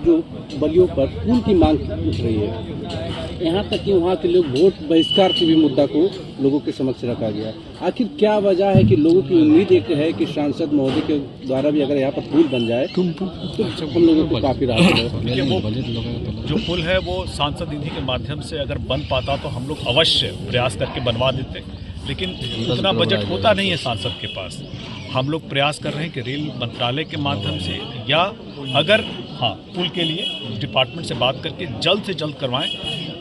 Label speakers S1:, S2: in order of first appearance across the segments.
S1: जो बलियों पर पुल की मांग उठ रही है, यहाँ तक कि वहाँ के लोग वोट बहिष्कार के भी मुद्दा को लोगों के समक्ष रखा गया। आखिर क्या वजह है कि लोगों की उम्मीद एक है कि सांसद महोदय के द्वारा भी अगर यहाँ पर पुल बन जाए तो हम लोगों को काफी राहत है।
S2: जो पुल है वो सांसद निधि के माध्यम से अगर बन पाता तो हम लोग अवश्य प्रयास करके बनवा देते, लेकिन उतना बजट होता नहीं है सांसद के पास। हम लोग प्रयास कर रहे हैं कि रेल मंत्रालय के माध्यम से या अगर पुल के लिए डिपार्टमेंट से बात करके जल्द से जल्द करवाएं।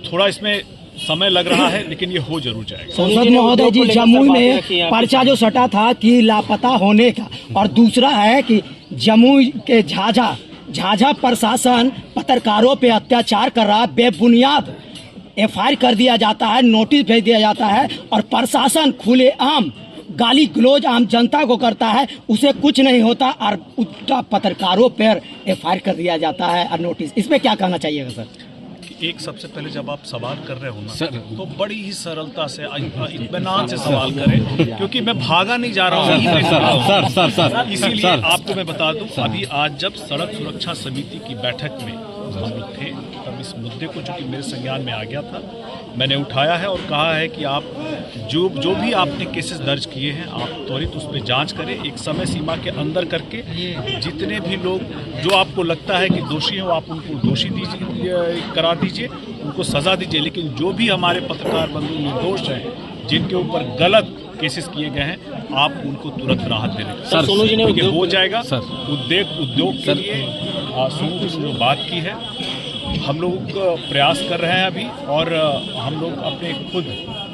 S2: थोड़ा इसमें समय लग रहा है लेकिन ये हो जरूर जाएगा।
S3: सांसद महोदय जी, जमुई में पर्चा जो सटा था कि लापता होने का, और दूसरा है कि जमुई के झाझा प्रशासन पत्रकारों पे अत्याचार कर रहा है, बेबुनियाद एफआईआर कर दिया जाता है, नोटिस भेज दिया जाता है, और प्रशासन खुलेआम गाली गलौज आम जनता को करता है, उसे कुछ नहीं होता, और उल्टा पत्रकारों पर एफआईआर कर दिया जाता है और नोटिस। इसमें क्या कहना चाहिएगा सर?
S2: एक सबसे पहले जब आप सवाल कर रहे हो ना तो बड़ी ही सरलता से इत्मीनान से सवाल करें, क्योंकि मैं भागा नहीं जा रहा हूँ। इसीलिए आपको मैं बता दूं, अभी आज जब सड़क सुरक्षा समिति की बैठक में हम लोग थे तब इस मुद्दे को, जो कि मेरे संज्ञान में आ गया था, मैंने उठाया है और कहा है कि आप जो भी आपने केसेस दर्ज किए हैं आप त्वरित उस पर जाँच करें, एक समय सीमा के अंदर करके जितने भी लोग जो आपको लगता है कि दोषी हैं वो आप उनको दोषी करा दीजिए, उनको सज़ा दीजिए। लेकिन जो भी हमारे पत्रकार बंधु निर्दोष हैं, जिनके ऊपर गलत केसेस किए गए हैं, आप उनको तुरंत राहत देने का
S1: सोनू जी ने
S2: हो जाएगा। उद्योग के लिए सोनू जी ने बात की है, हम लोग प्रयास कर रहे हैं अभी, और हम लोग अपने खुद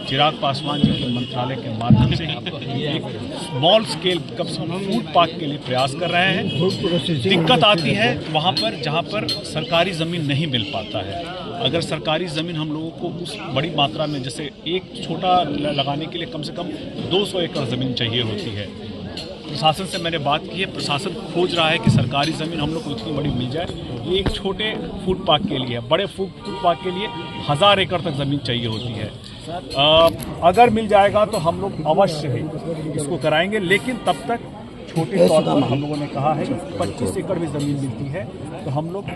S2: चिराग पासवान जी के मंत्रालय के माध्यम से एक स्मॉल स्केल कम से कम फूड पार्क के लिए प्रयास कर रहे हैं। दिक्कत आती है वहाँ पर जहाँ पर सरकारी ज़मीन नहीं मिल पाता है। अगर सरकारी ज़मीन हम लोगों को उस बड़ी मात्रा में, जैसे एक छोटा लगाने के लिए कम से कम 200 एकड़ ज़मीन चाहिए होती है। प्रशासन से मैंने बात की है, प्रशासन खोज रहा है कि सरकारी ज़मीन हम लोग को इतनी बड़ी मिल जाए। एक छोटे फूड पार्क के लिए, बड़े फूड पार्क के लिए 1000 एकड़ तक ज़मीन चाहिए होती है। अगर मिल जाएगा तो हम लोग अवश्य ही इसको कराएंगे, लेकिन तब तक छोटे तौर पर हम लोगों ने कहा है कि 25 एकड़ भी ज़मीन मिलती है तो हम लोग